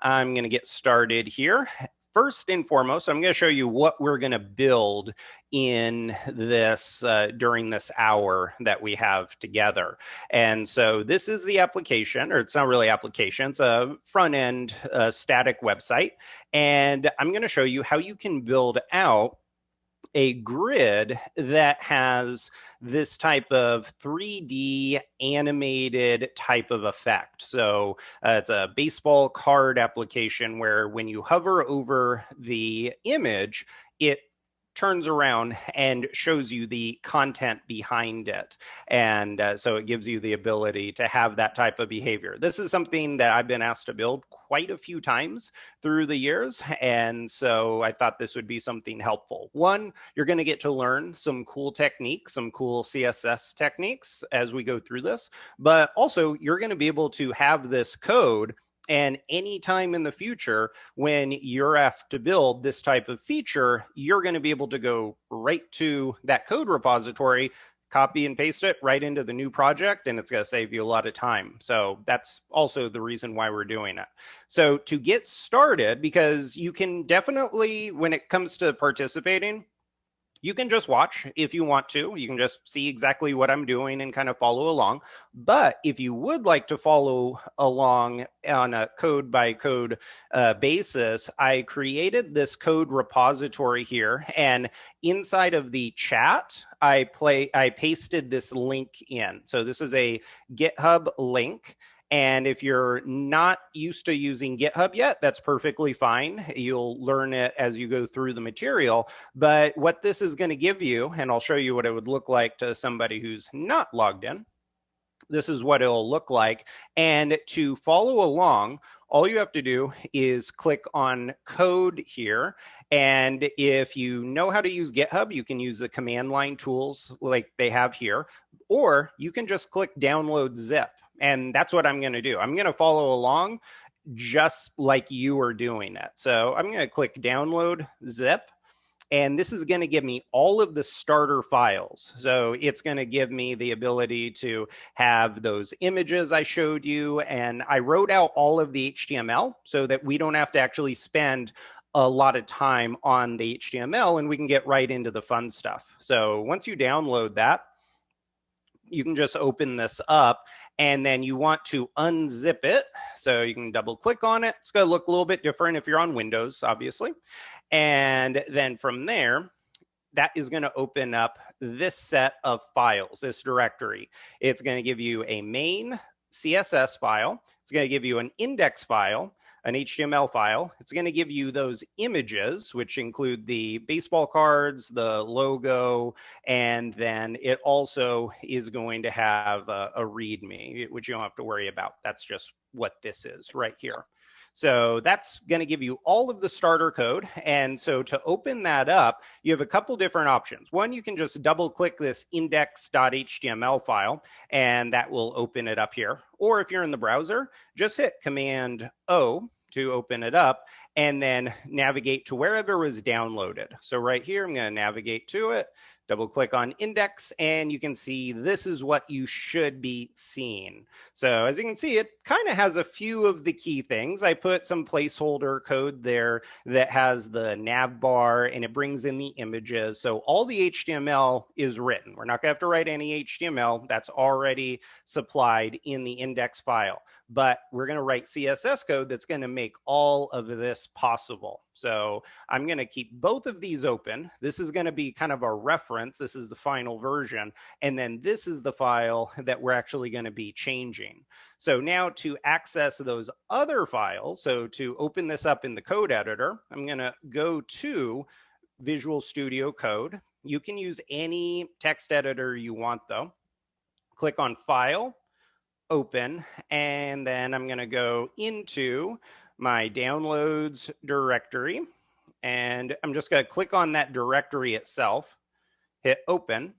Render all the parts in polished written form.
I'm going to get started here. First and foremost, I'm going to show you what we're going to build in this during this hour that we have together. And so this is the application, or it's not really application, it's a front end static website. And I'm going to show you how you can build out a grid that has this type of 3D animated type of effect. So it's a baseball card application where when you hover over the image, it turns around and shows you the content behind it. And so it gives you the ability to have that type of behavior. This is something that I've been asked to build quite a few times through the years. And so I thought this would be something helpful. One, you're going to get to learn some cool techniques, some cool CSS techniques as we go through this. But also, you're going to be able to have this code, and anytime in the future, when you're asked to build this type of feature, you're going to be able to go right to that code repository, copy and paste it right into the new project, and it's going to save you a lot of time. So that's also the reason why we're doing it. So to get started, because you can definitely, when it comes to participating, you can just watch if you want to. You can just see exactly what I'm doing and kind of follow along. But if you would like to follow along on a code by code basis, I created this code repository here. And inside of the chat, I pasted this link in. So this is a GitHub link. And if you're not used to using GitHub yet, that's perfectly fine. You'll learn it as you go through the material. But what this is going to give you, and I'll show you what it would look like to somebody who's not logged in. This is what it'll look like. And to follow along, all you have to do is click on code here. And if you know how to use GitHub, you can use the command line tools like they have here, or you can just click download zip. And that's what I'm going to do. I'm going to follow along just like you are doing it. So I'm going to click download zip. And this is going to give me all of the starter files. So it's going to give me the ability to have those images I showed you. And I wrote out all of the HTML so that we don't have to actually spend a lot of time on the HTML and we can get right into the fun stuff. So once you download that, you can just open this up, and then you want to unzip it. So you can double click on it. It's going to look a little bit different if you're on Windows, obviously. And then from there, that is going to open up this set of files, this directory. It's going to give you a main CSS file. It's going to give you an index file, an HTML file. It's going to give you those images, which include the baseball cards, the logo, and then it also is going to have a README, which you don't have to worry about. That's just what this is right here. So that's going to give you all of the starter code. And so to open that up, you have a couple different options. One, you can just double click this index.html file, and that will open it up here. Or if you're in the browser, just hit Command O to open it up and then navigate to wherever it was downloaded. So right here, I'm going to navigate to it, double click on index, and you can see this is what you should be seeing. So as you can see, it kind of has a few of the key things. I put some placeholder code there that has the nav bar and it brings in the images. So all the HTML is written. We're not going to have to write any HTML. That's already supplied in the index file. But we're going to write CSS code that's going to make all of this possible. So I'm going to keep both of these open. This is going to be kind of a reference. This is the final version. And then this is the file that we're actually going to be changing. So now to access those other files, so to open this up in the code editor, I'm going to go to Visual Studio Code. You can use any text editor you want, though. Click on File, Open, and then I'm going to go into my downloads directory, and I'm just going to click on that directory itself, hit open,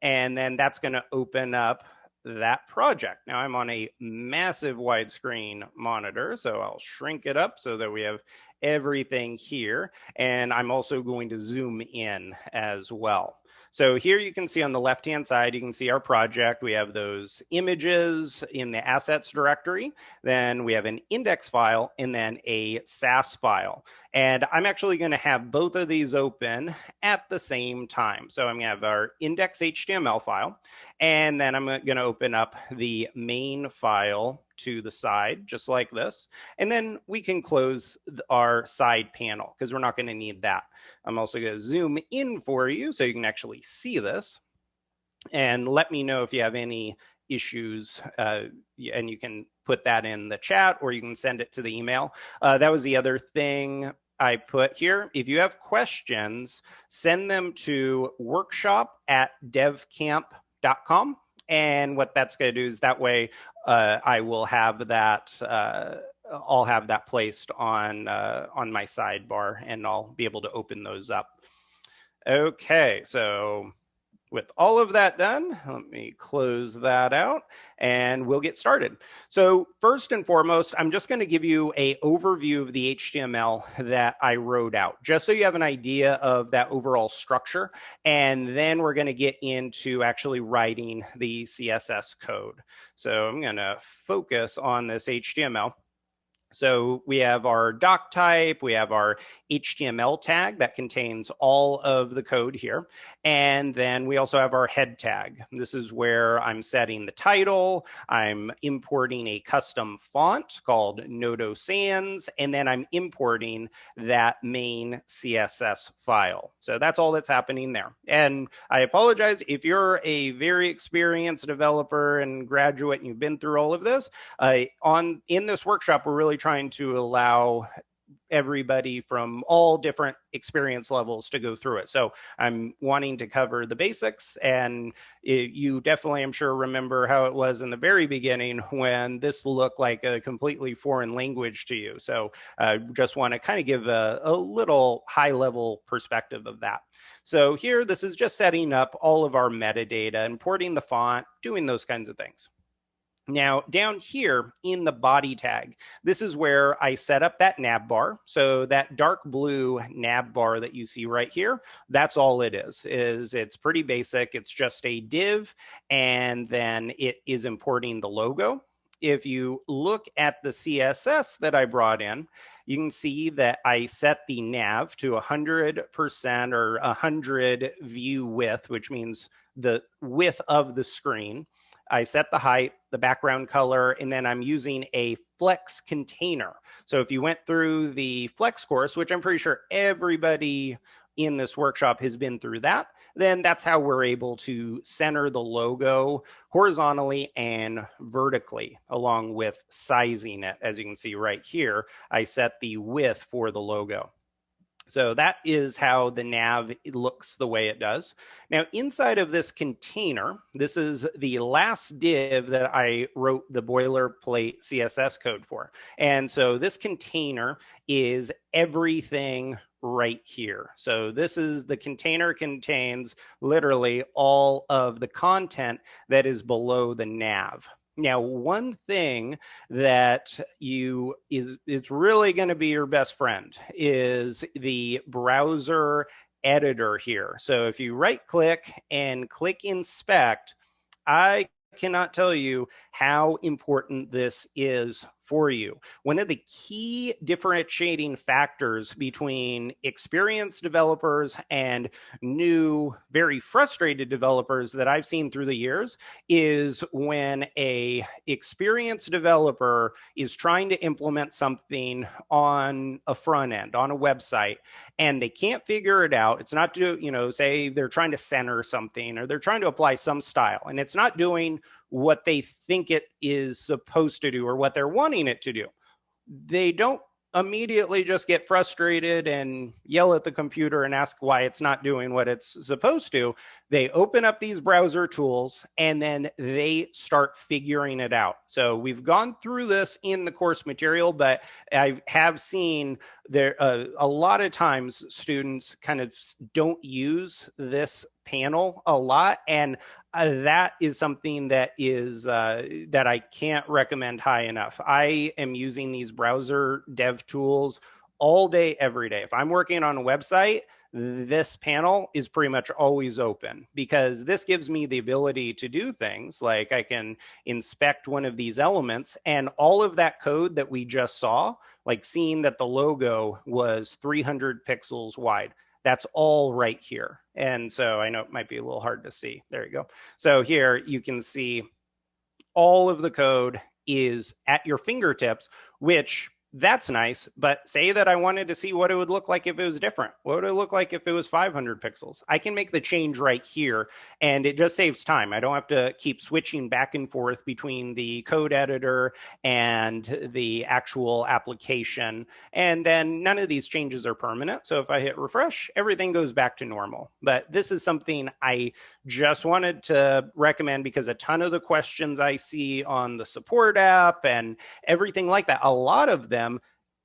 and then that's going to open up that project. Now I'm on a massive widescreen monitor, so I'll shrink it up so that we have everything here, and I'm also going to zoom in as well. So here you can see on the left-hand side, you can see our project. We have those images in the assets directory. Then we have an index file and then a SAS file. And I'm actually going to have both of these open at the same time. So I'm going to have our index HTML file, and then I'm going to open up the main file to the side, just like this. And then we can close our side panel because we're not going to need that. I'm also going to zoom in for you so you can actually see this. And let me know if you have any issues, and you can put that in the chat or you can send it to the email. That was the other thing I put here. If you have questions, send them to workshop@devcamp.com. And what that's going to do is that way I will have that. I'll have that placed on my sidebar, and I'll be able to open those up. Okay, so with all of that done, let me close that out and we'll get started. So first and foremost, I'm just going to give you an overview of the HTML that I wrote out, just so you have an idea of that overall structure. And then we're going to get into actually writing the CSS code. So I'm going to focus on this HTML. So we have our doc type, we have our HTML tag that contains all of the code here. And then we also have our head tag. This is where I'm setting the title, I'm importing a custom font called Nodo Sans, and then I'm importing that main CSS file. So that's all that's happening there. And I apologize if you're a very experienced developer and graduate and you've been through all of this. In this workshop, we're really trying to allow everybody from all different experience levels to go through it. So I'm wanting to cover the basics, and you definitely, I'm sure, remember how it was in the very beginning when this looked like a completely foreign language to you. So I just want to kind of give a little high level perspective of that. So here, this is just setting up all of our metadata, importing the font, doing those kinds of things. Now, down here in the body tag, this is where I set up that nav bar. So that dark blue nav bar that you see right here, that's all it is it's pretty basic. It's just a div, and then it is importing the logo. If you look at the CSS that I brought in, you can see that I set the nav to 100% or 100 view width, which means the width of the screen. I set the height, the background color, and then I'm using a flex container. So if you went through the flex course, which I'm pretty sure everybody in this workshop has been through that, then that's how we're able to center the logo horizontally and vertically, along with sizing it. As you can see right here, I set the width for the logo. So that is how the nav looks the way it does. Now, inside of this container, this is the last div that I wrote the boilerplate CSS code for. And so this container is everything right here. So this is the container contains literally all of the content that is below the nav. Now, one thing that it's really going to be your best friend is the browser editor here. So if you right click and click inspect, I cannot tell you how important this is for you. One of the key differentiating factors between experienced developers and new, very frustrated developers that I've seen through the years is when a experienced developer is trying to implement something on a front end, on a website, and they can't figure it out. It's not say they're trying to center something or they're trying to apply some style, and it's not doing what they think it is supposed to do or what they're wanting it to do. They don't immediately just get frustrated and yell at the computer and ask why it's not doing what it's supposed to. They open up these browser tools and then they start figuring it out. So we've gone through this in the course material, but I have seen there a lot of times students kind of don't use this panel a lot, and that is something that is that I can't recommend high enough. I am using these browser dev tools all day, every day. If I'm working on a website, this panel is pretty much always open, because this gives me the ability to do things like I can inspect one of these elements, and all of that code that we just saw, like seeing that the logo was 300 pixels wide, that's all right here. And so I know it might be a little hard to see. There you go. So here you can see all of the code is at your fingertips, which that's nice. But say that I wanted to see what it would look like if it was different. What would it look like if it was 500 pixels? I can make the change right here, and it just saves time. I don't have to keep switching back and forth between the code editor and the actual application. And then none of these changes are permanent. So if I hit refresh, everything goes back to normal. But this is something I just wanted to recommend, because a ton of the questions I see on the support app and everything like that, a lot of them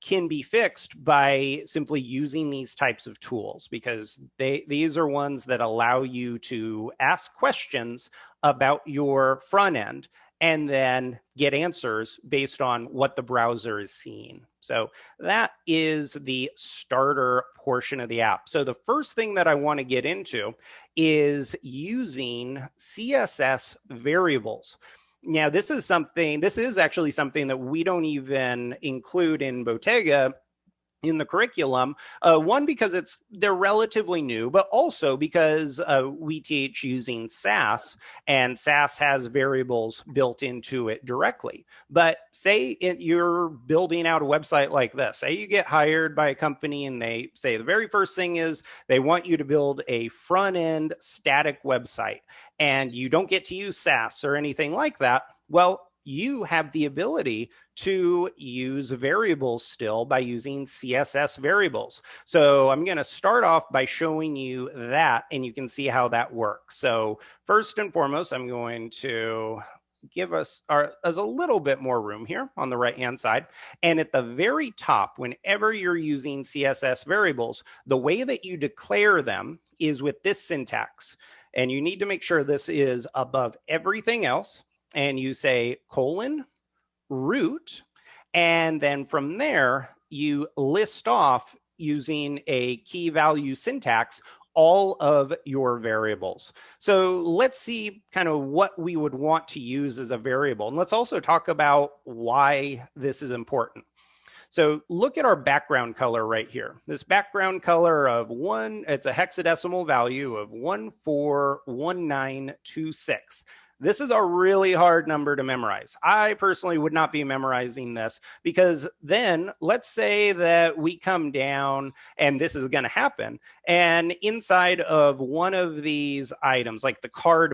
can be fixed by simply using these types of tools, because these are ones that allow you to ask questions about your front end and then get answers based on what the browser is seeing. So that is the starter portion of the app. So the first thing that I want to get into is using CSS variables. Now, this is actually something that we don't even include in Bottega in the curriculum. One, because they're relatively new, but also because we teach using Sass, and Sass has variables built into it directly. But say you're building out a website like this. Say you get hired by a company and they say the very first thing is they want you to build a front-end static website, and you don't get to use Sass or anything like that. Well, you have the ability to use variables still by using CSS variables. So I'm going to start off by showing you that, and you can see how that works. So first and foremost, I'm going to give us a little bit more room here on the right-hand side. And at the very top, whenever you're using CSS variables, the way that you declare them is with this syntax. And you need to make sure this is above everything else. And you say :root, and then from there you list off using a key value syntax all of your variables. So let's see kind of what we would want to use as a variable, and let's also talk about why this is important. So look at our background color right here. This background color of it's a hexadecimal value of 141926. This is a really hard number to memorize. I personally would not be memorizing this, because then let's say that we come down, and this is going to happen, and inside of one of these items, like the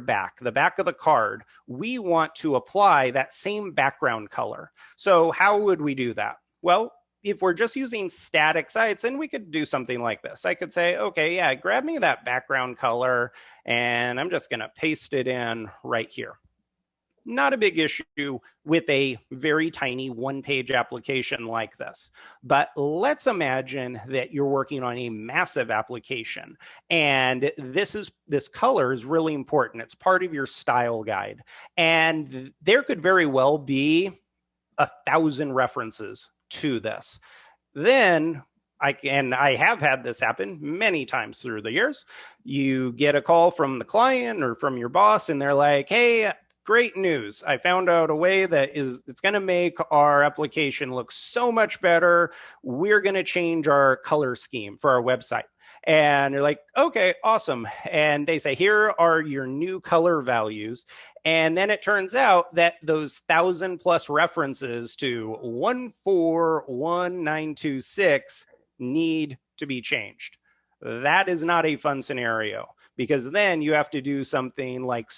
back of the card, we want to apply that same background color. So how would we do that? Well, if we're just using static sites, then we could do something like this. I could say, okay, yeah, grab me that background color, and I'm just going to paste it in right here. Not a big issue with a very tiny one-page application like this. But let's imagine that you're working on a massive application, and this color is really important. It's part of your style guide. And there could very well be 1,000 references to this. Then I have had this happen many times through the years. You get a call from the client or from your boss, and they're like, hey, great news. I found out a way it's going to make our application look so much better. We're going to change our color scheme for our website. And you're like, okay, awesome. And they say, here are your new color values. And then it turns out that those 1,000+ references to 141926 need to be changed. That is not a fun scenario, because then you have to do something like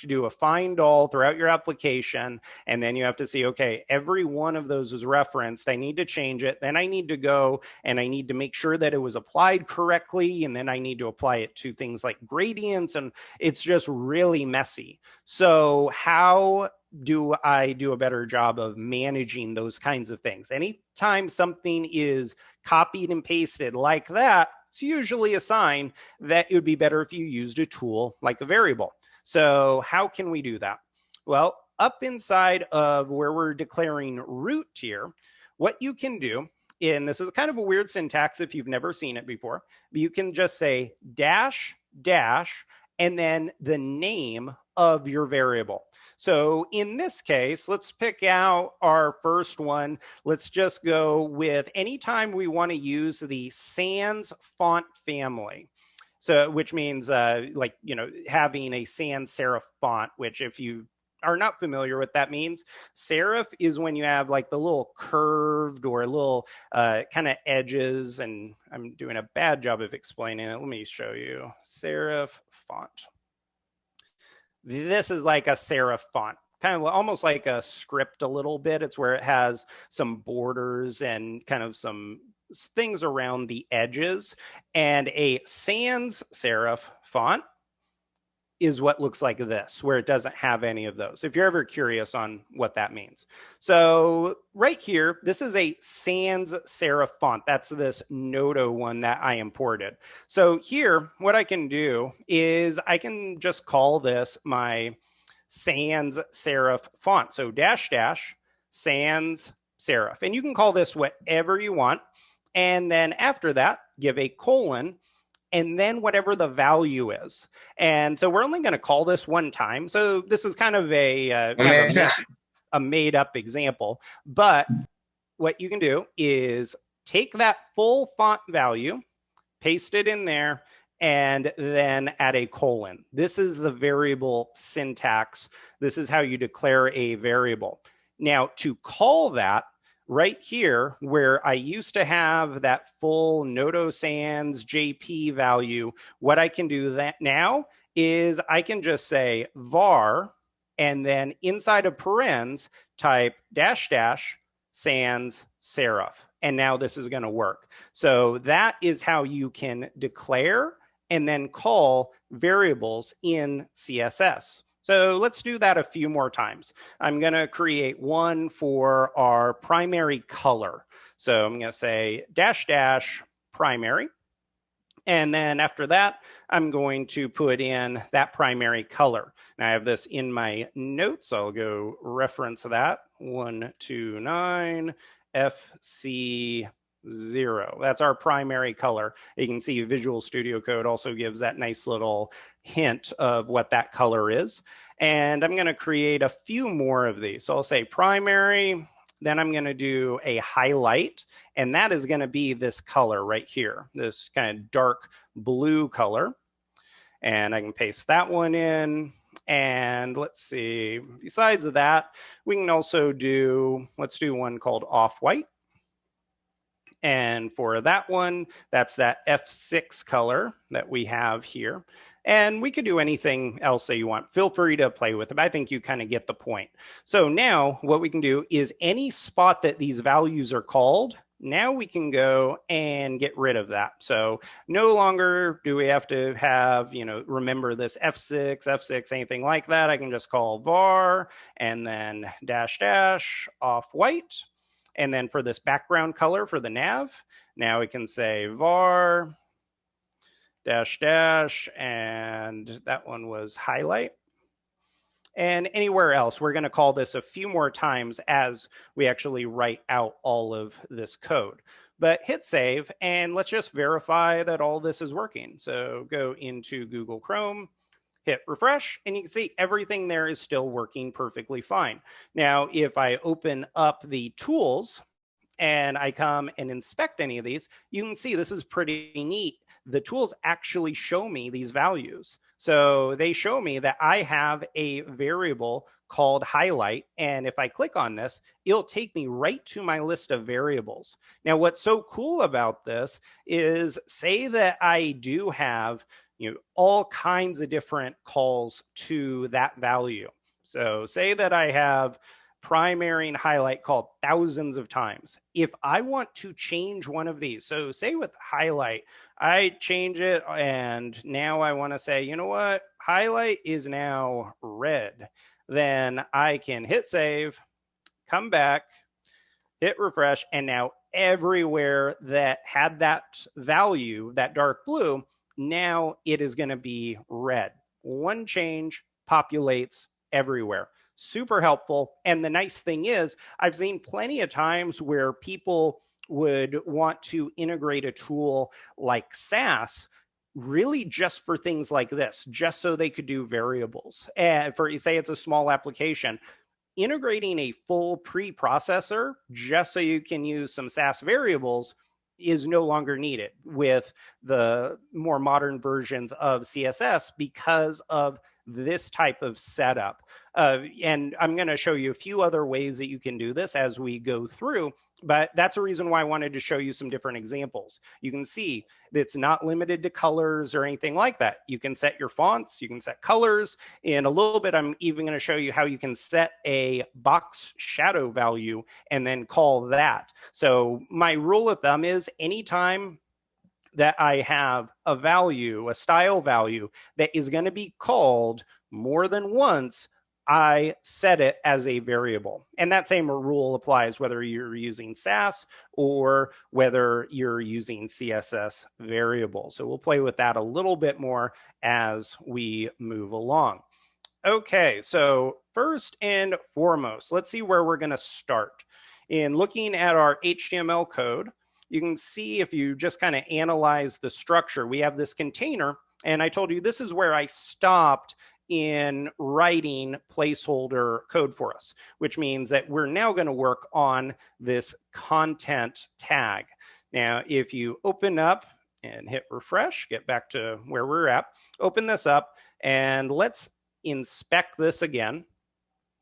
do a find all throughout your application. And then you have to see, okay, every one of those is referenced. I need to change it. Then I need to go and I need to make sure that it was applied correctly. And then I need to apply it to things like gradients. And it's just really messy. So how do I do a better job of managing those kinds of things? Anytime something is copied and pasted like that, it's usually a sign that it would be better if you used a tool like a variable. So how can we do that? Well, up inside of where we're declaring root here, what you can do and this is kind of a weird syntax if you've never seen it before, but you can just say dash dash and then the name of your variable. So in this case, let's pick out our first one. Let's just go with anytime we want to use the sans font family. So, which means like, you know, having a sans serif font, which if you are not familiar with that means, serif is when you have like the little curved or little kind of edges, and I'm doing a bad job of explaining it. Let me show you. Serif font. This is like a serif font, kind of almost like a script a little bit. It's where it has some borders and kind of some things around the edges. And a sans serif font is what looks like this, where it doesn't have any of those, if you're ever curious on what that means. So right here, this is a sans serif font. That's this Noto one that I imported. So here, what I can do is I can just call this my sans serif font. So dash dash sans serif. And you can call this whatever you want. And then after that, give a colon, and then whatever the value is. And so we're only going to call this one time. So this is kind of a made up example. But what you can do is take that full font value, paste it in there, and then add a colon. This is the variable syntax. This is how you declare a variable. Now, to call that, right here, where I used to have that full Noto sans JP value, what I can do that now is I can just say var, and then inside of parens, type dash dash sans serif. And now this is going to work. So that is how you can declare and then call variables in CSS. So let's do that a few more times. I'm going to create one for our primary color. So I'm going to say dash dash primary. And then after that, I'm going to put in that primary color. Now I have this in my notes. I'll go reference that 129 FC0. That's our primary color. You can see Visual Studio Code also gives that nice little hint of what that color is. And I'm going to create a few more of these. So I'll say primary, then I'm going to do a highlight, and that is going to be this color right here, this kind of dark blue color. And I can paste that one in. And let's see, besides that, we can also do, let's do one called off-white. And for that one, that's that F6 color that we have here. And we could do anything else that you want. Feel free to play with it. I think you kind of get the point. So now what we can do is any spot that these values are called, now we can go and get rid of that. So no longer do we have to have, you know, remember this F6, anything like that. I can just call var and then dash dash off white. And then for this background color for the nav, now we can say var dash dash, and that one was highlight. And anywhere else, we're going to call this a few more times as we actually write out all of this code. But hit save, and let's just verify that all this is working. So go into Google Chrome, hit refresh, and you can see everything there is still working perfectly fine. Now, if I open up the tools and I come and inspect any of these, you can see this is pretty neat. The tools actually show me these values. So they show me that I have a variable called highlight. And if I click on this, it'll take me right to my list of variables. Now, what's so cool about this is, say that I do have, you know, all kinds of different calls to that value. So say that I have primary and highlight called thousands of times. If I want to change one of these, so say with highlight, I change it and now I want to say, you know what, highlight is now red. Then I can hit save, come back, hit refresh, and now everywhere that had that value, that dark blue, now it is going to be red. One change populates everywhere. Super helpful. And the nice thing is, I've seen plenty of times where people would want to integrate a tool like SAS really just for things like this, just so they could do variables. And for, say, it's a small application, integrating a full preprocessor just so you can use some SAS variables is no longer needed with the more modern versions of CSS because of this type of setup. And I'm going to show you a few other ways that you can do this as we go through, but that's a reason why I wanted to show you some different examples. You can see it's not limited to colors or anything like that. You can set your fonts, you can set colors. In a little bit, I'm even going to show you how you can set a box shadow value and then call that. So my rule of thumb is anytime that I have a value, a style value that is going to be called more than once, I set it as a variable. And that same rule applies whether you're using SAS or whether you're using CSS variables. So we'll play with that a little bit more as we move along. Okay, so first and foremost, let's see where we're going to start. In looking at our HTML code, you can see if you just kind of analyze the structure, we have this container, and I told you this is where I stopped in writing placeholder code for us, which means that we're now going to work on this content tag. Now, if you open up and hit refresh, get back to where we're at, open this up, and let's inspect this again.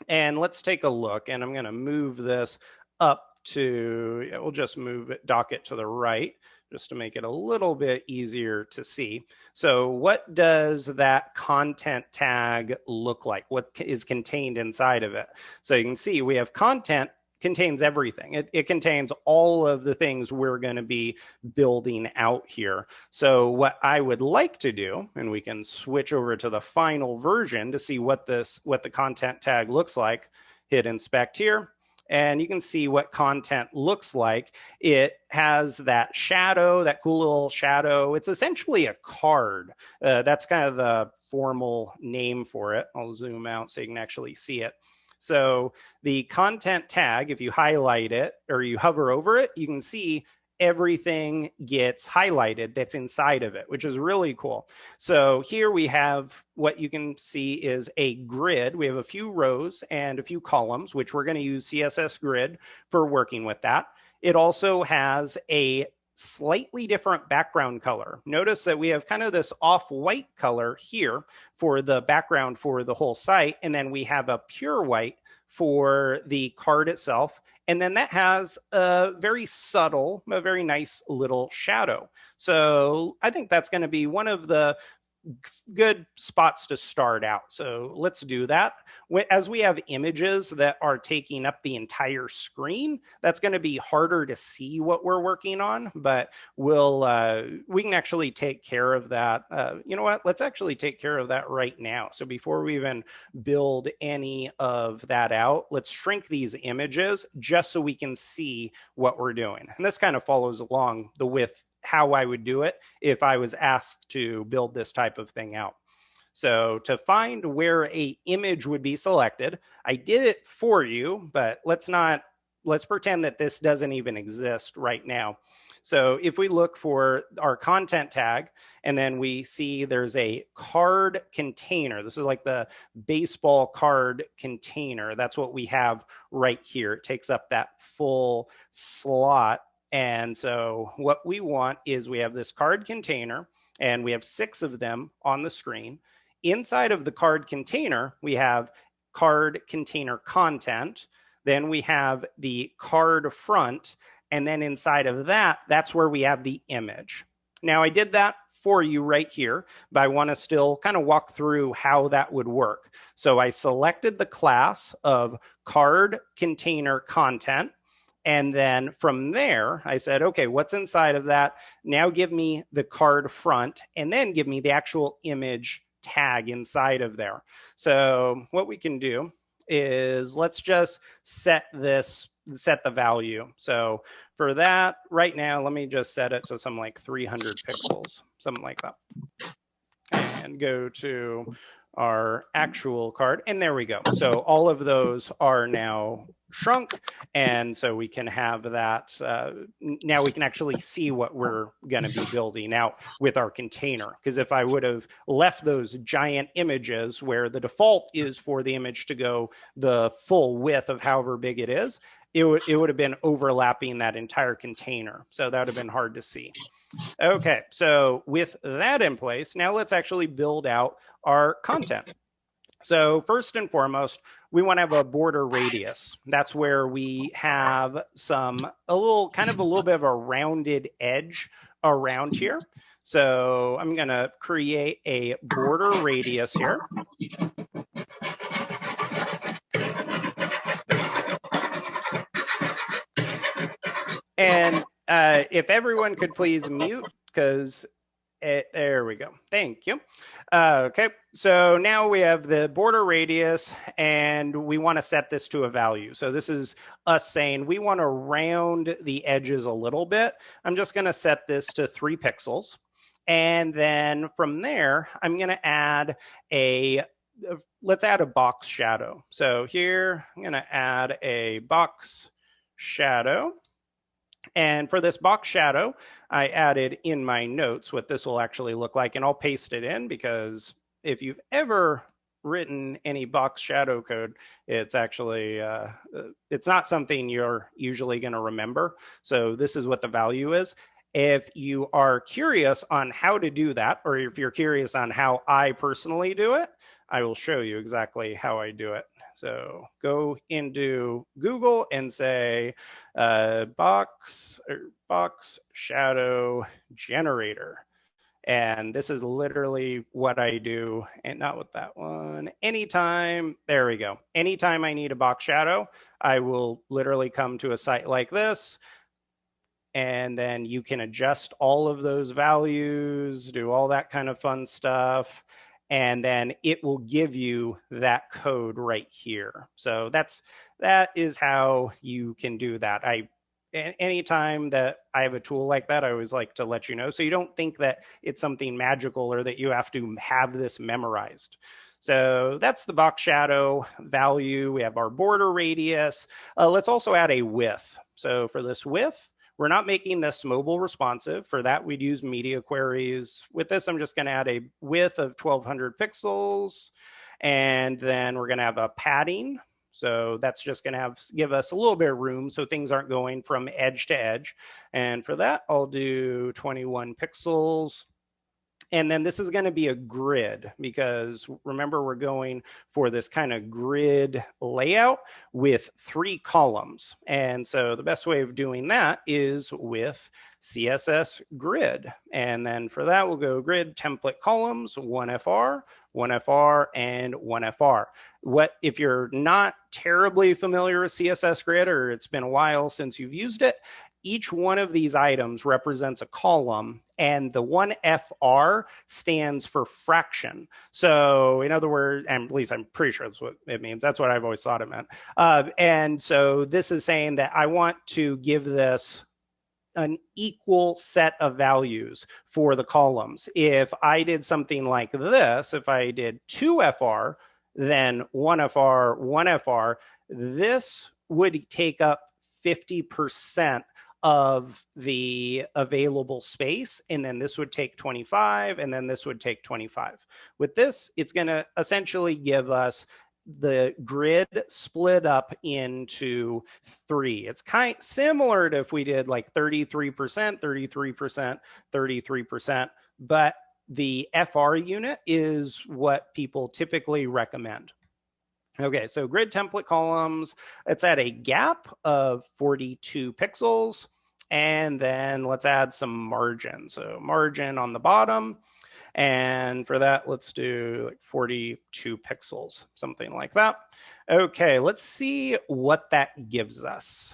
And let's take a look, and I'm going to move this up to, we'll just move it, dock it to the right, just to make it a little bit easier to see. So what does that content tag look like? What is contained inside of it? So you can see we have content contains everything. It contains all of the things we're going to be building out here. So what I would like to do, and we can switch over to the final version to see what the content tag looks like, hit inspect here. And you can see what content looks like. It has that shadow, that cool little shadow. It's essentially a card. That's kind of the formal name for it. I'll zoom out so you can actually see it. So the content tag, if you highlight it or you hover over it, you can see everything gets highlighted that's inside of it, which is really cool. So here we have what you can see is a grid. We have a few rows and a few columns, which we're going to use CSS Grid for working with that. It also has a slightly different background color. Notice that we have kind of this off-white color here for the background for the whole site, and then we have a pure white for the card itself. And then that has a very subtle, a very nice little shadow. So I think that's going to be one of the good spots to start out. So let's do that. As we have images that are taking up the entire screen, that's going to be harder to see what we're working on, but we can actually take care of that. You know what? Let's actually take care of that right now. So before we even build any of that out, let's shrink these images just so we can see what we're doing. And this kind of follows along with how I would do it if I was asked to build this type of thing out. So to find where a image would be selected, I did it for you, but let's pretend that this doesn't even exist right now. So if we look for our content tag, and then we see there's a card container. This is like the baseball card container. That's what we have right here. It takes up that full slot. And so what we want is we have this card container, and we have 6 of them on the screen. Inside of the card container, we have card container content. Then we have the card front. And then inside of that, that's where we have the image. Now, I did that for you right here, but I want to still kind of walk through how that would work. So I selected the class of card container content. And then from there, I said, okay, what's inside of that? Now give me the card front, and then give me the actual image tag inside of there. So what we can do is let's just set the value. So for that, right now, let me just set it to something like 300 pixels, something like that. And go to our actual card. And there we go. So all of those are now shrunk. And so we can have that. Now we can actually see what we're going to be building out with our container. Because if I would have left those giant images where the default is for the image to go the full width of however big it is, it would have been overlapping that entire container. So that would have been hard to see. Okay, so with that in place, now let's actually build out our content. So first and foremost, we want to have a border radius. That's where we have a little bit of a rounded edge around here. So I'm going to create a border radius here. And if everyone could please mute, because there we go. Thank you. Okay, so now we have the border radius, and we want to set this to a value. So this is us saying we want to round the edges a little bit. I'm just going to set this to 3 pixels. And then from there, I'm going to add let's add a box shadow. So here, I'm going to add a box shadow. And for this box shadow, I added in my notes what this will actually look like, and I'll paste it in because if you've ever written any box shadow code, it's actually, it's not something you're usually going to remember. So this is what the value is. If you are curious on how to do that, or if you're curious on how I personally do it, I will show you exactly how I do it. So go into Google and say box shadow generator. And this is literally what I do, and not with that one. Anytime, there we go. Anytime I need a box shadow, I will literally come to a site like this. And then you can adjust all of those values, do all that kind of fun stuff. And then it will give you that code right here. So that is how you can do that. Anytime that I have a tool like that, I always like to let you know, so you don't think that it's something magical or that you have to have this memorized. So that's the box shadow value. We have our border radius. Let's also add a width. So for this width, we're not making this mobile responsive. For that, we'd use media queries. With this, I'm just going to add a width of 1200 pixels. And then we're going to have a padding. So that's just going to give us a little bit of room so things aren't going from edge to edge. And for that, I'll do 21 pixels. And then this is going to be a grid because remember, we're going for this kind of grid layout with 3 columns. And so the best way of doing that is with CSS Grid. And then for that, we'll go grid template columns, 1FR, 1FR, and 1FR. If you're not terribly familiar with CSS Grid, or it's been a while since you've used it, each one of these items represents a column, and the 1FR stands for fraction. So in other words, and at least I'm pretty sure that's what it means. That's what I've always thought it meant. And so this is saying that I want to give this an equal set of values for the columns. If I did something like this, if I did 2FR, then 1FR, 1FR, this would take up 50% of the available space, and then this would take 25, and then this would take 25. With this, it's going to essentially give us the grid split up into 3. It's kind of similar to if we did like 33%, 33%, 33%, but the FR unit is what people typically recommend. Okay, so grid template columns, it's at a gap of 42 pixels. And then let's add some margin. So margin on the bottom. And for that, let's do like 42 pixels, something like that. Okay, let's see what that gives us.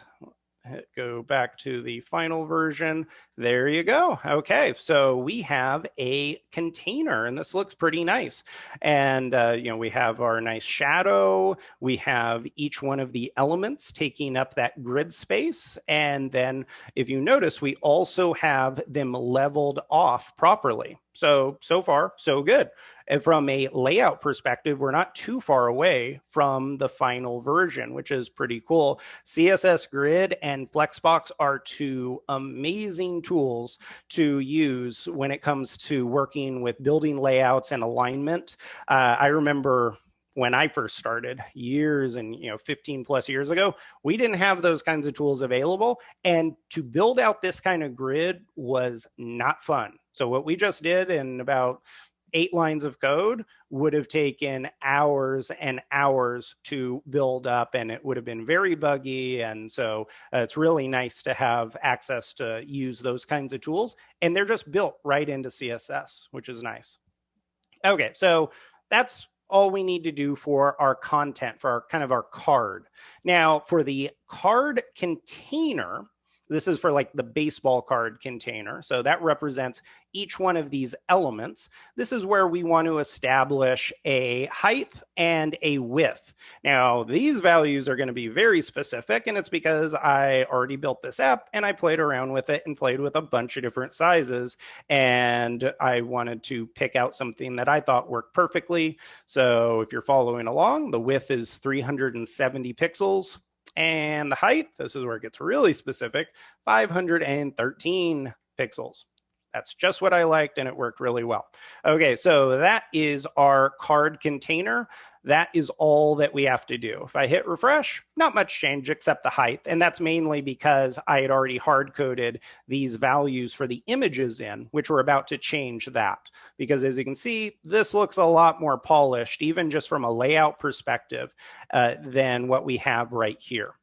Go back to the final version. There you go. Okay, so we have a container, and this looks pretty nice. And we have our nice shadow. We have each one of the elements taking up that grid space. And then if you notice, we also have them leveled off properly. So far, so good. And from a layout perspective, we're not too far away from the final version, which is pretty cool. CSS Grid and Flexbox are two amazing tools to use when it comes to working with building layouts and alignment. I remember when I first started years and 15 plus years ago, we didn't have those kinds of tools available. And to build out this kind of grid was not fun. So what we just did in about 8 lines of code would have taken hours and hours to build up, and it would have been very buggy. And so it's really nice to have access to use those kinds of tools. And they're just built right into CSS, which is nice. Okay, so that's all we need to do for our content, for our kind of our card. Now, for the card container, this is for like the baseball card container. So that represents each one of these elements. This is where we want to establish a height and a width. Now, these values are going to be very specific, and it's because I already built this app and I played around with it and played with a bunch of different sizes. And I wanted to pick out something that I thought worked perfectly. So if you're following along, the width is 370 pixels. And the height, this is where it gets really specific, 513 pixels. That's just what I liked, and it worked really well. Okay, so that is our card container. That is all that we have to do. If I hit refresh, not much change except the height. And that's mainly because I had already hard-coded these values for the images in, which we're about to change that. Because as you can see, this looks a lot more polished, even just from a layout perspective, than what we have right here.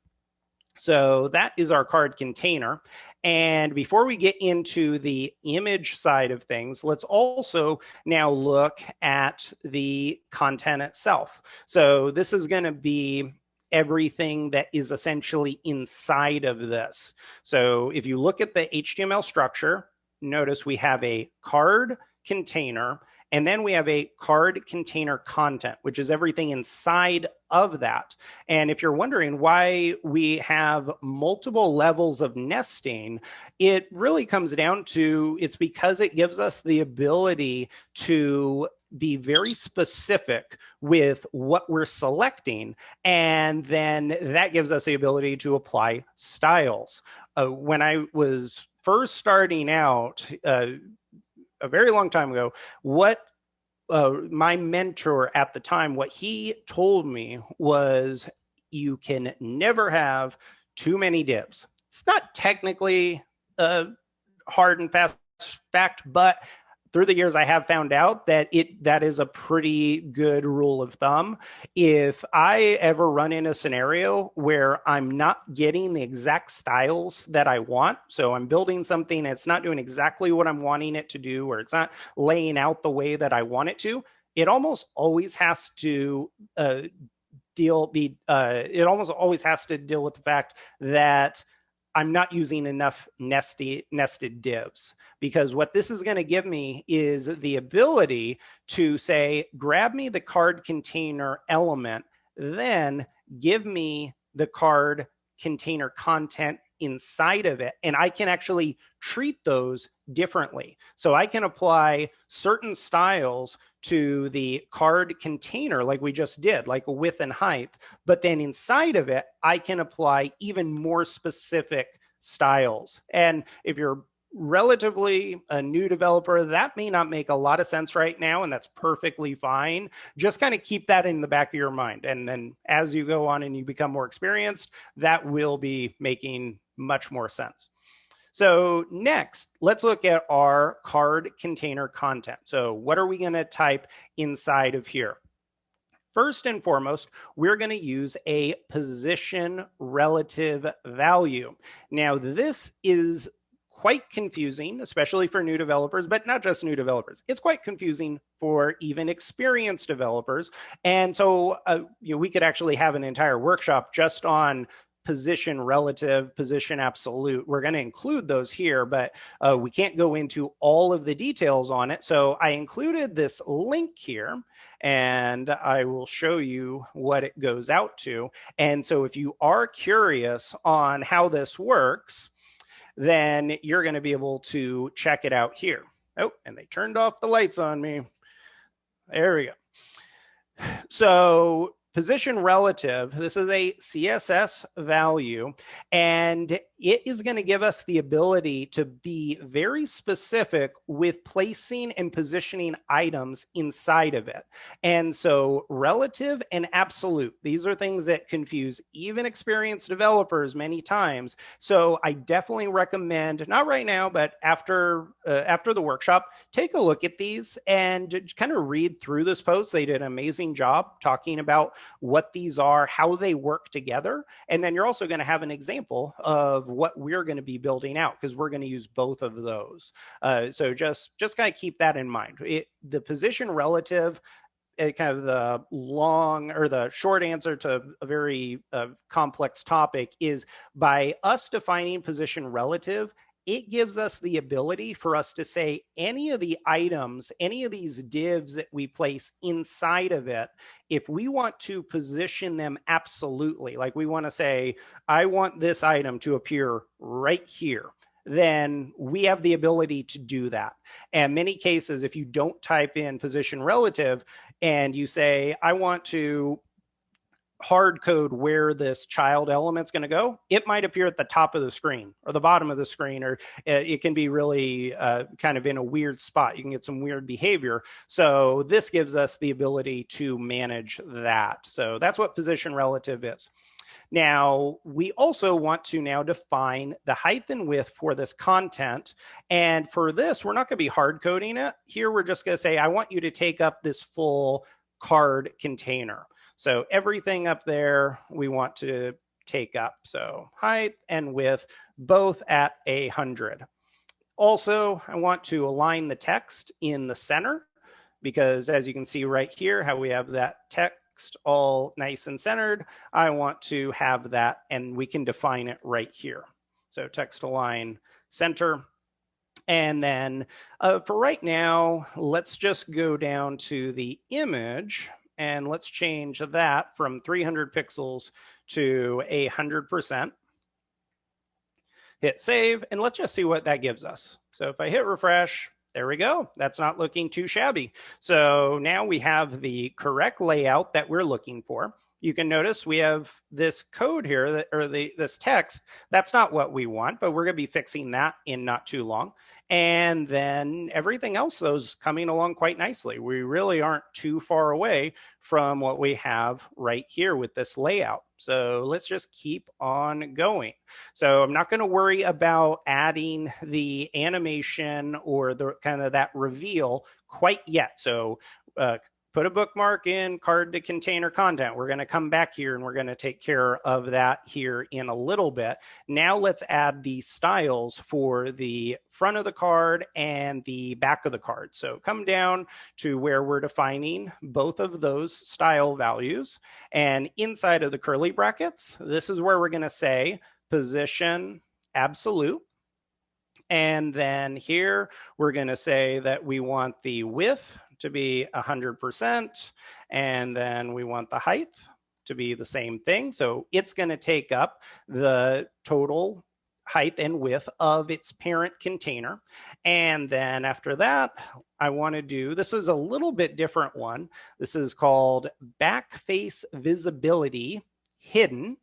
So that is our card container. And before we get into the image side of things, let's also now look at the content itself. So this is going to be everything that is essentially inside of this. So if you look at the HTML structure, notice we have a card container, and then we have a card container content, which is everything inside of that. And if you're wondering why we have multiple levels of nesting, it really comes down to it's because it gives us the ability to be very specific with what we're selecting. And then that gives us the ability to apply styles. When I was first starting out, a very long time ago, what my mentor at the time, what he told me was you can never have too many divs. It's not technically a hard and fast fact, but through the years, I have found out that that is a pretty good rule of thumb. If I ever run in a scenario where I'm not getting the exact styles that I want, so I'm building something that's not doing exactly what I'm wanting it to do, or it's not laying out the way that I want it to, it almost always has to deal with the fact that I'm not using enough nested divs, because what this is going to give me is the ability to say, grab me the card container element, then give me the card container content inside of it. And I can actually treat those differently. So I can apply certain styles to the card container like we just did, like a width and height. But then inside of it, I can apply even more specific styles. And if you're relatively a new developer, that may not make a lot of sense right now, and that's perfectly fine. Just kind of keep that in the back of your mind. And then as you go on and you become more experienced, that will be making much more sense. So next, let's look at our card container content. So what are we going to type inside of here? First and foremost, we're going to use a position relative value. Now, this is quite confusing, especially for new developers, but not just new developers. It's quite confusing for even experienced developers. And so we could actually have an entire workshop just on position relative, position absolute. We're going to include those here, but we can't go into all of the details on it. So I included this link here, and I will show you what it goes out to. And so if you are curious on how this works, then you're going to be able to check it out here. Oh, and they turned off the lights on me. There we go. So position relative, this is a CSS value, and it is going to give us the ability to be very specific with placing and positioning items inside of it. And so relative and absolute, these are things that confuse even experienced developers many times. So I definitely recommend, not right now, but after the workshop, take a look at these and kind of read through this post. They did an amazing job talking about what these are, how they work together. And then you're also going to have an example of what we're going to be building out, because we're going to use both of those. So just kind of keep that in mind. The position relative, kind of the long or the short answer to a very complex topic is, by us defining position relative, it gives us the ability for us to say any of the items, any of these divs that we place inside of it, if we want to position them absolutely, like we want to say, I want this item to appear right here, then we have the ability to do that. And many cases, if you don't type in position relative and you say, I want to hard code where this child element's going to go, it might appear at the top of the screen or the bottom of the screen, or it can be really kind of in a weird spot. You can get some weird behavior. So this gives us the ability to manage that. So that's what position relative is. Now, we also want to now define the height and width for this content. And for this, we're not going to be hard coding it. Here, we're just going to say, I want you to take up this full card container. So everything up there we want to take up. So height and width, both at 100. Also, I want to align the text in the center, because as you can see right here, how we have that text all nice and centered, I want to have that, and we can define it right here. So text align center. And then for right now, let's just go down to the image. And let's change that from 300 pixels to 100%. Hit save, and let's just see what that gives us. So if I hit refresh, there we go. That's not looking too shabby. So now we have the correct layout that we're looking for. You can notice we have this code here, this text. That's not what we want, but we're going to be fixing that in not too long. And then everything else, though, is coming along quite nicely. We really aren't too far away from what we have right here with this layout. So let's just keep on going. So I'm not going to worry about adding the animation or the kind of that reveal quite yet. So put a bookmark in card to container content. We're going to come back here and we're going to take care of that here in a little bit. Now let's add the styles for the front of the card and the back of the card. So come down to where we're defining both of those style values. And inside of the curly brackets, this is where we're going to say position absolute. And then here we're going to say that we want the width to be 100%, and then we want the height to be the same thing. So it's going to take up the total height and width of its parent container. And then after that, I want to do, this is a little bit different one. This is called backface visibility hidden.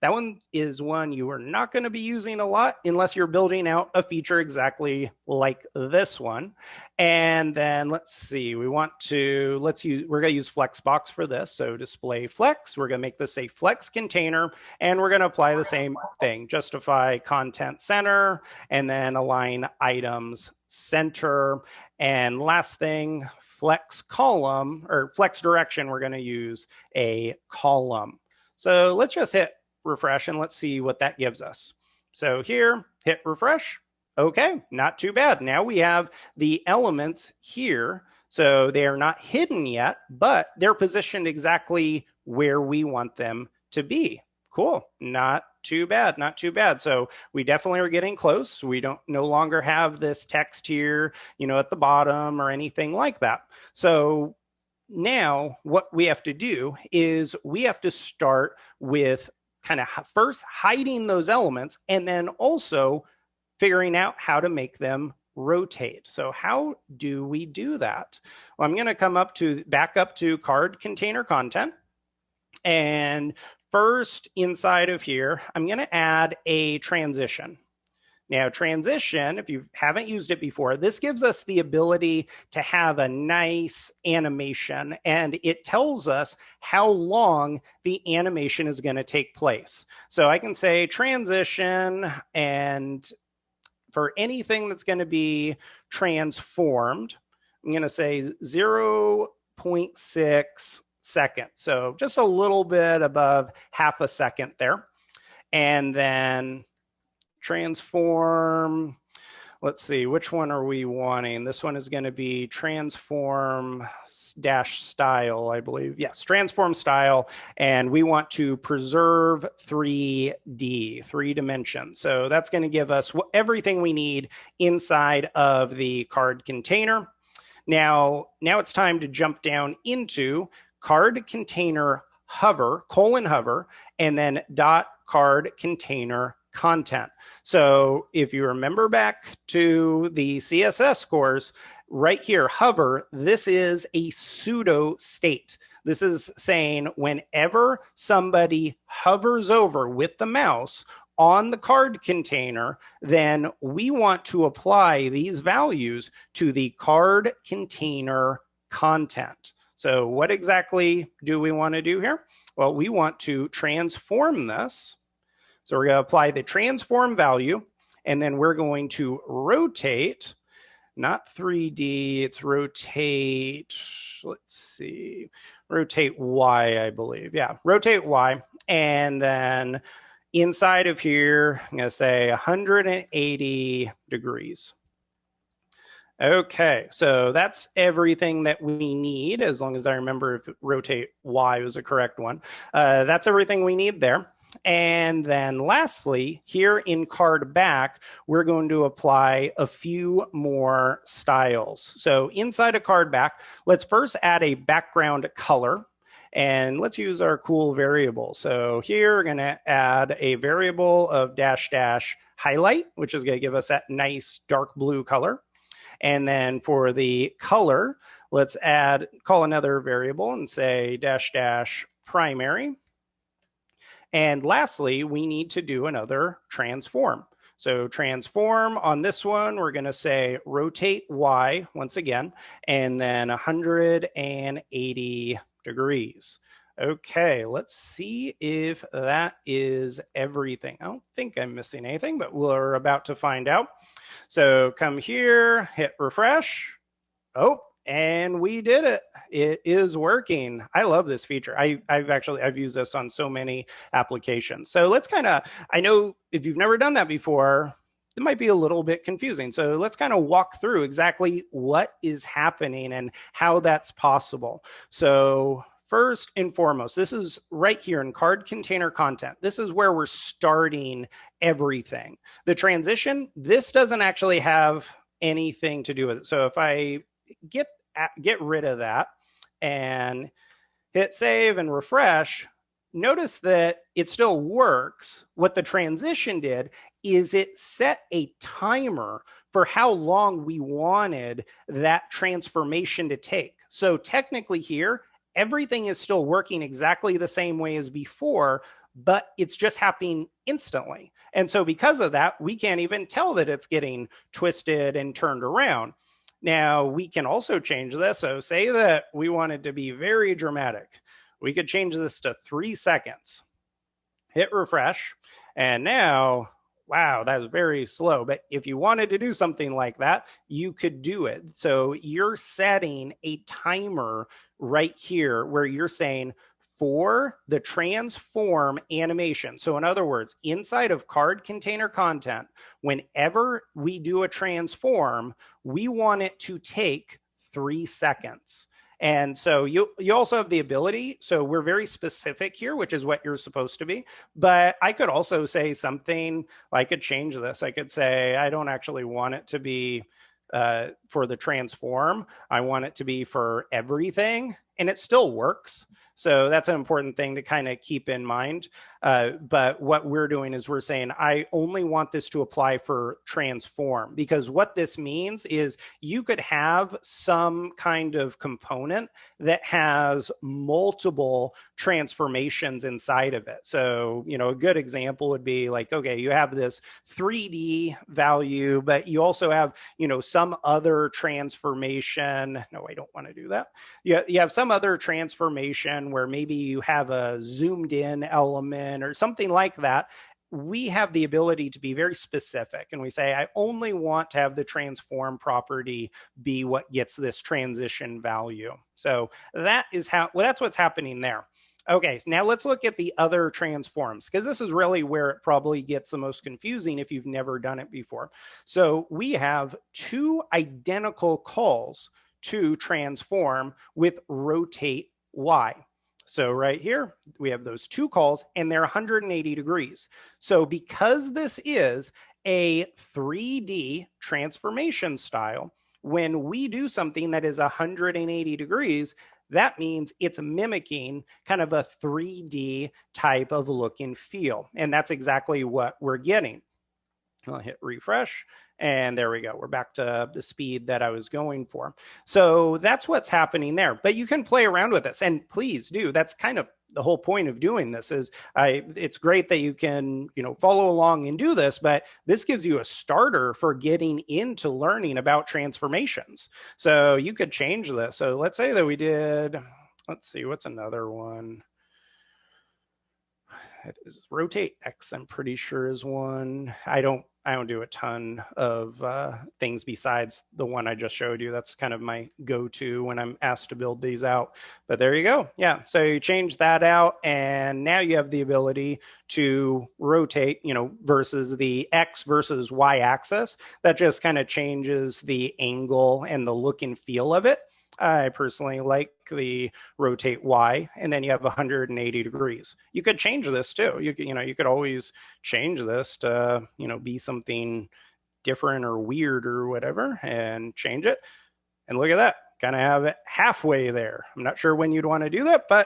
That one is one you are not going to be using a lot unless you're building out a feature exactly like this one. And then let's see, we're going to use Flexbox for this. So display flex, we're going to make this a flex container, and we're going to apply the same thing, justify content center, and then align items center. And last thing, flex column or flex direction, we're going to use a column. So let's just hit refresh and let's see what that gives us. So here, hit refresh. Okay, not too bad. Now we have the elements here. So they are not hidden yet, but they're positioned exactly where we want them to be. Cool, not too bad, not too bad. So we definitely are getting close. We no longer have this text here, at the bottom or anything like that. So now what we have to do is we have to start with kind of first hiding those elements and then also figuring out how to make them rotate. So how do we do that? Well, I'm going to come back up to card container content. And first inside of here, I'm going to add a transition. Now, transition, if you haven't used it before, this gives us the ability to have a nice animation, and it tells us how long the animation is going to take place. So I can say transition, and for anything that's going to be transformed, I'm going to say 0.6 seconds. So just a little bit above half a second there. And then transform, let's see, which one are we wanting? This one is going to be transform dash style, I believe. Yes, transform style. And we want to preserve 3D, 3 dimensions. So that's going to give us everything we need inside of the card container. Now it's time to jump down into card container hover, hover, and then dot card container content. So if you remember back to the CSS course, right here, hover, this is a pseudo state. This is saying whenever somebody hovers over with the mouse on the card container, then we want to apply these values to the card container content. So what exactly do we want to do here? Well, we want to transform this. So we're going to apply the transform value, and then we're going to rotate, not 3D, it's rotate, let's see, rotate Y, I believe. Yeah, rotate Y. And then inside of here, I'm going to say 180 degrees. Okay, so that's everything that we need, as long as I remember if rotate Y was the correct one. That's everything we need there. And then lastly, here in card back, we're going to apply a few more styles. So inside of card back, let's first add a background color. And let's use our cool variable. So here we're going to add a variable of dash dash highlight, which is going to give us that nice dark blue color. And then for the color, let's call another variable and say dash dash primary. And lastly, we need to do another transform. So transform on this one, we're going to say rotate Y once again, and then 180 degrees. Okay, let's see if that is everything. I don't think I'm missing anything, but we're about to find out. So come here, hit refresh. Oh, and we did it. It is working. I love this feature. I've used this on so many applications. So let's I know if you've never done that before, it might be a little bit confusing. So let's kind of walk through exactly what is happening and how that's possible. So first and foremost, this is right here in card container content. This is where we're starting everything. The transition, this doesn't actually have anything to do with it. So if I get rid of that and hit save and refresh, notice that it still works. What the transition did is it set a timer for how long we wanted that transformation to take. So technically here, everything is still working exactly the same way as before, but it's just happening instantly. And so because of that, we can't even tell that it's getting twisted and turned around. Now, we can also change this. So say that we want it to be very dramatic. We could change this to 3 seconds. Hit refresh. And now, wow, that was very slow. But if you wanted to do something like that, you could do it. So you're setting a timer right here where you're saying, for the transform animation. So in other words, inside of card container content, whenever we do a transform, we want it to take 3 seconds. And so you also have the ability, so we're very specific here, which is what you're supposed to be. But I could also say something, I could change this. I could say, I don't actually want it to be for the transform. I want it to be for everything. and it still works. So that's an important thing to kind of keep in mind. But what we're doing is we're saying, I only want this to apply for transform, because what this means is you could have some kind of component that has multiple transformations inside of it. So, a good example would be like, okay, you have this 3D value, but you also have, some other transformation. No, I don't want to do that. You have some other transformation where maybe you have a zoomed in element or something like that. We have the ability to be very specific, and we say, I only want to have the transform property be what gets this transition value. So that's what's happening there. Okay, so now let's look at the other transforms, because this is really where it probably gets the most confusing if you've never done it before. So we have two identical calls to transform with rotate Y. So right here, we have those two calls, and they're 180 degrees. So because this is a 3D transformation style, when we do something that is 180 degrees, that means it's mimicking kind of a 3D type of look and feel. And that's exactly what we're getting. I'll hit refresh, and there we go. We're back to the speed that I was going for. So that's what's happening there. But you can play around with this, and please do. That's kind of the whole point of doing this. It's great that you can, follow along and do this, but this gives you a starter for getting into learning about transformations. So you could change this. So let's say that we did, let's see, what's another one? It is rotate X, I'm pretty sure, is one. I don't do a ton of things besides the one I just showed you. That's kind of my go-to when I'm asked to build these out. But there you go. Yeah, so you change that out, and now you have the ability to rotate, versus the X versus Y axis. That just kind of changes the angle and the look and feel of it. I personally like the rotate Y, and then you have 180 degrees. You could change this too. You could always change this to, be something different or weird or whatever, and change it. And look at that, kind of have it halfway there. I'm not sure when you'd want to do that, but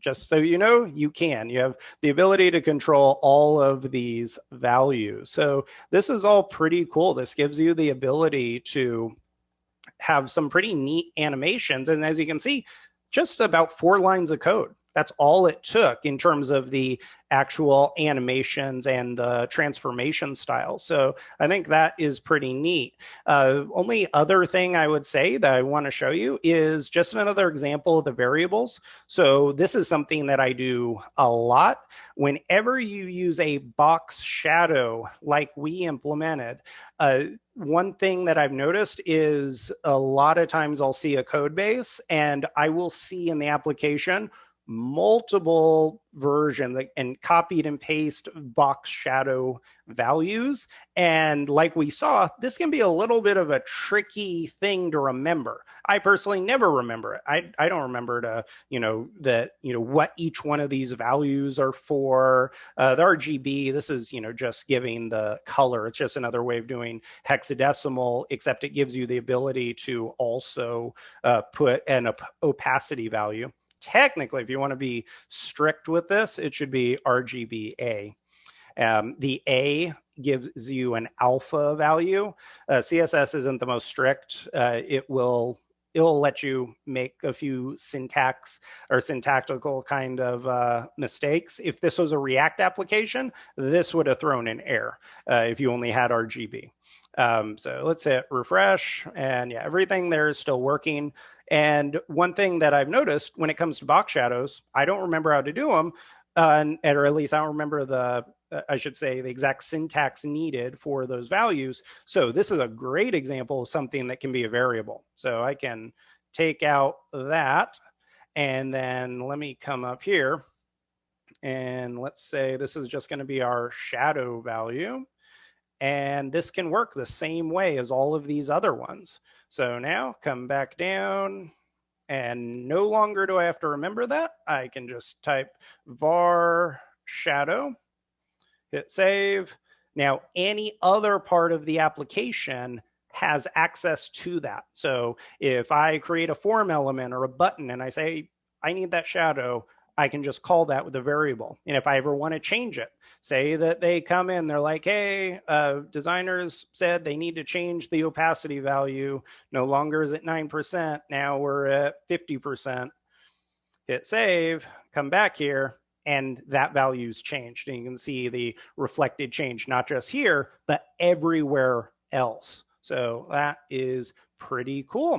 just so you know, you can. You have the ability to control all of these values. So this is all pretty cool. This gives you the ability to have some pretty neat animations. And as you can see, just about 4 lines of code. That's all it took in terms of the actual animations and the transformation style. So I think that is pretty neat. Only other thing I would say that I want to show you is just another example of the variables. So this is something that I do a lot. Whenever you use a box shadow like we implemented, one thing that I've noticed is a lot of times I'll see a code base, and I will see in the application multiple versions and copied and paste box shadow values. And like we saw, this can be a little bit of a tricky thing to remember. I personally never remember it. I don't remember what each one of these values are for. The RGB, this is, just giving the color. It's just another way of doing hexadecimal, except it gives you the ability to also put an opacity value. Technically, if you want to be strict with this, it should be RGBA. The A gives you an alpha value. CSS isn't the most strict. It'll let you make a few syntax or syntactical kind of mistakes. If this was a React application, this would have thrown an error if you only had RGB. So let's hit refresh, and yeah, everything there is still working. And one thing that I've noticed when it comes to box shadows, I don't remember how to do them, or at least I don't remember the exact syntax needed for those values. So this is a great example of something that can be a variable. So I can take out that, and then let me come up here, and let's say this is just going to be our shadow value. And this can work the same way as all of these other ones. So now come back down, and no longer do I have to remember that. I can just type var shadow, hit save. Now, any other part of the application has access to that. So if I create a form element or a button and I say, I need that shadow, I can just call that with a variable. And if I ever want to change it, say that they come in, they're like, hey, designers said they need to change the opacity value. No longer is it 9%. Now we're at 50%. Hit save, come back here, and that value's changed. And you can see the reflected change, not just here, but everywhere else. So that is pretty cool.